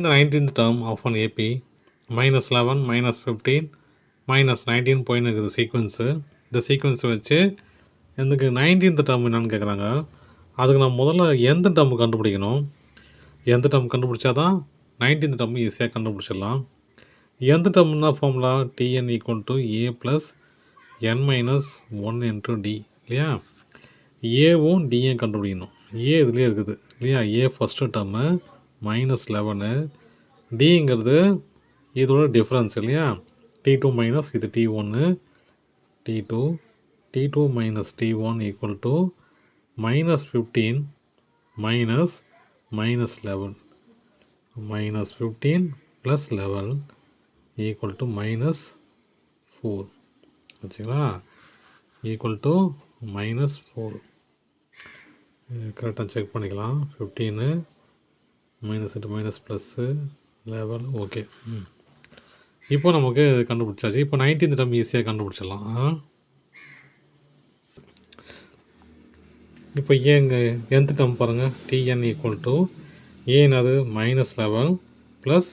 the 19th term of an AP minus 11 minus 15 minus 19 போயின்னு இருக்குது sequence. இந்த சீக்வன்ஸை வச்சு எனக்கு 19th டேர்ம் என்னன்னு கேட்குறாங்க. அதுக்கு நான் முதல்ல எந்த டேர்ம் கண்டுபிடிக்கணும். எந்த டேர்ம் கண்டுபிடிச்சா தான் 19th டேர்ம் ஈஸியாக கண்டுபிடிச்சிடலாம். எந்த டேர்ம்னா formula Tn equal to A plus n minus 1 into D இல்லையா. ஏவும் டியும் கண்டுபிடிக்கணும். ஏ இதுலேயே இருக்குது இல்லையா. ஏ ஃபஸ்ட்டு டேர்மு மைனஸ் 11, டிங்கிறது இதோட டிஃப்ரென்ஸ் இல்லையா. T2 மைனஸ் இது T1, T2 minus T1 equal to minus 15 minus 11 minus 15 plus 11 equal to minus 4 வச்சுங்களா. ஈக்குவல் டு மைனஸ் 4 கரெக்டாக செக் பண்ணிக்கலாம். 15 minus into minus plus 11 okay. இப்போ நமக்கு கண்டுபிடிச்சாச்சு. இப்போ 19th டேர்ம் ஈஸியாக கண்டுபிடிச்சிடலாம். இப்போ ஏங்க nth டேர்ம் பாருங்கள். Tn ஈக்குவல் டு ஏனது minus 11 plus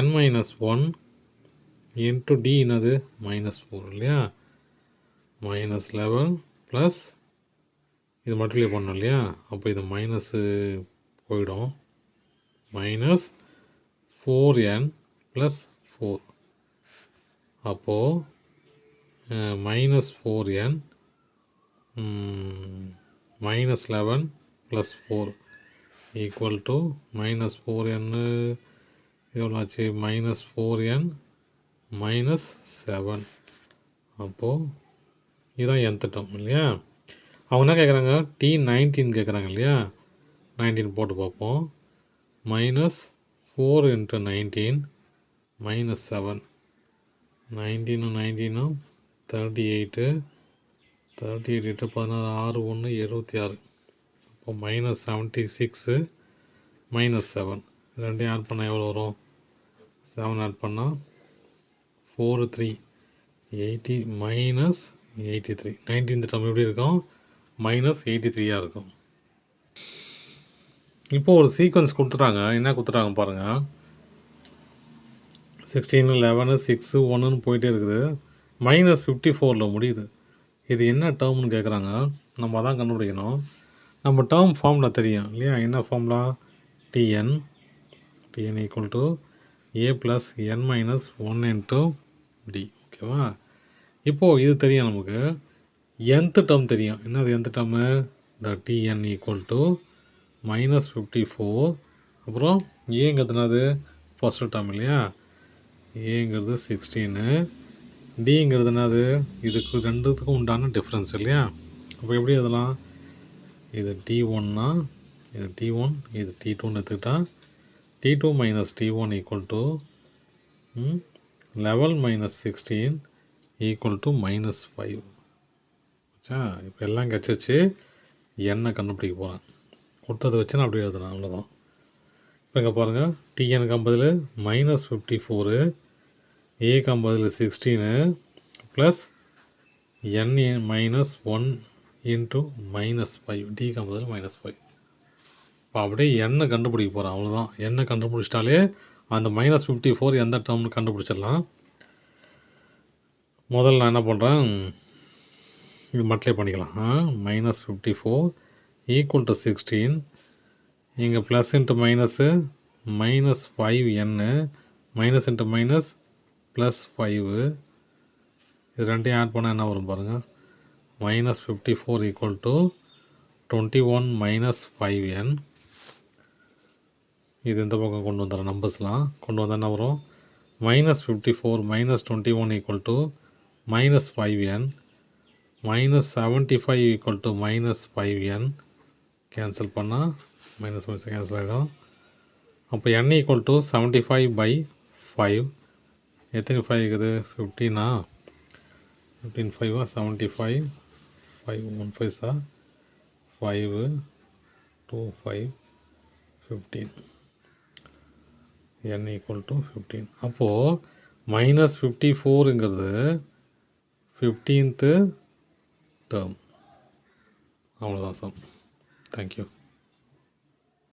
n minus 1 into D என்னது மைனஸ் 4 இல்லையா. மைனஸ் 11 ப்ளஸ் இது மல்டிப்ளை பண்ணோம் இல்லையா. அப்போ இது மைனஸு போயிடும். மைனஸ் 4n ப்ளஸ் 4 அப்போது minus 4n minus 11 plus 4 equal to minus 4n எவ்வளோ ஆச்சு. மைனஸ் 4n மைனஸ் 7 அப்போது இதுதான் nth டேர்ம் இல்லையா. அவங்க என்ன கேட்குறாங்க. T19 கேட்குறாங்க இல்லையா. 19 போட்டு பார்ப்போம். மைனஸ் 4 இன்ட்டு 19 மைனஸ் 7 19 38 8 16 6 1 76 அப்போ மைனஸ் 76 மைனஸ் 7 ரெண்டையும் ஆட் பண்ணால் எவ்வளோ வரும். 7 ஆட் பண்ணால் 4 3 80 மைனஸ் 83. 19th டேர்ம் எப்படி இருக்கும். மைனஸ் 83 இருக்கும். இப்போது ஒரு சீக்வன்ஸ் கொடுத்துட்டாங்க. என்ன கொடுத்துட்டாங்க பாருங்கள். 16 11 6 1ன்னு போயிட்டே இருக்குது. மைனஸ் 54 முடியுது. இது என்ன டேர்ம்னு கேட்குறாங்க. நம்ம அதான் கண்டுபிடிக்கணும். நம்ம டேர்ம் ஃபார்முலா தெரியும் இல்லையா. என்ன formula. Tn equal to A plus n minus 1 into D ஓகேவா. இப்போது இது தெரியும் நமக்கு. nth டேர்ம் தெரியும். என்னது nth டேர்மு. இந்த Tn ஈக்குவல் டு மைனஸ் 54 அப்புறம் ஏங்கிறது என்னது ஃபஸ்ட்டு டேர்ம் இல்லையா. ஏங்கிறது 16 டிங்கிறது என்னது இதுக்கு ரெண்டுத்துக்கும் உண்டான டிஃப்ரென்ஸ் இல்லையா. அப்போ எப்படி அதெல்லாம் இது T1னா இது T1 இது T2ன்னு எடுத்துக்கிட்டா T2 minus T1 equal to 11 minus 16 equal to minus 5. இப்போ எல்லாம் கிடச்சிச்சு. என்ன கண்டுபிடிக்க போகிறேன். கொடுத்ததை வச்சு நான் அப்படியே எழுதுறேன் அவ்வளோதான். இப்போ இங்கே பாருங்கள். Tnக்கு பதில் மைனஸ் 54 ஏக்கு பதில் 16 plus n minus 1 into minus 5 டிக்கு பதில் மைனஸ் 5. இப்போ அப்படியே என்ன கண்டுபிடிக்க போகிறேன் அவ்வளோதான். என்ன கண்டுபிடிச்சிட்டாலே அந்த மைனஸ் 54 எந்த டேர்ம்னு கண்டுபிடிச்சிடலாம். முதல்ல நான் என்ன பண்ணுறேன். இது மல்டிப்ளை பண்ணிக்கலாம். மைனஸ் 54 ஈக்குவல் டு 16 இங்கே plus into minus minus 5n minus into minus plus 5 இது ரெண்டையும் ஆட் பண்ணால் என்ன வரும் பாருங்கள். Minus 54 equal to 21 minus 5n. இது இந்த பக்கம் கொண்டு வந்துடுறேன். நம்பர்ஸ்லாம் கொண்டு வந்தால் என்ன வரும். Minus 54 minus 21 equal to minus 5n minus 75 equal to minus 5n. Cancel பண்ணால் மைனஸ் மைனஸ் கேன்சல் ஆகிடும். அப்போ n ஈக்குவல் டு 75 பை 5 எத்தனை 5 இருக்குது 15 15 5 75 5 1 5 5 2 5 15 n ஈக்குவல் டு 15. அப்போது மைனஸ் 54ங்கிறது 15th டேர்ம். அவ்வளோதான் சார். தேங்க்யூ.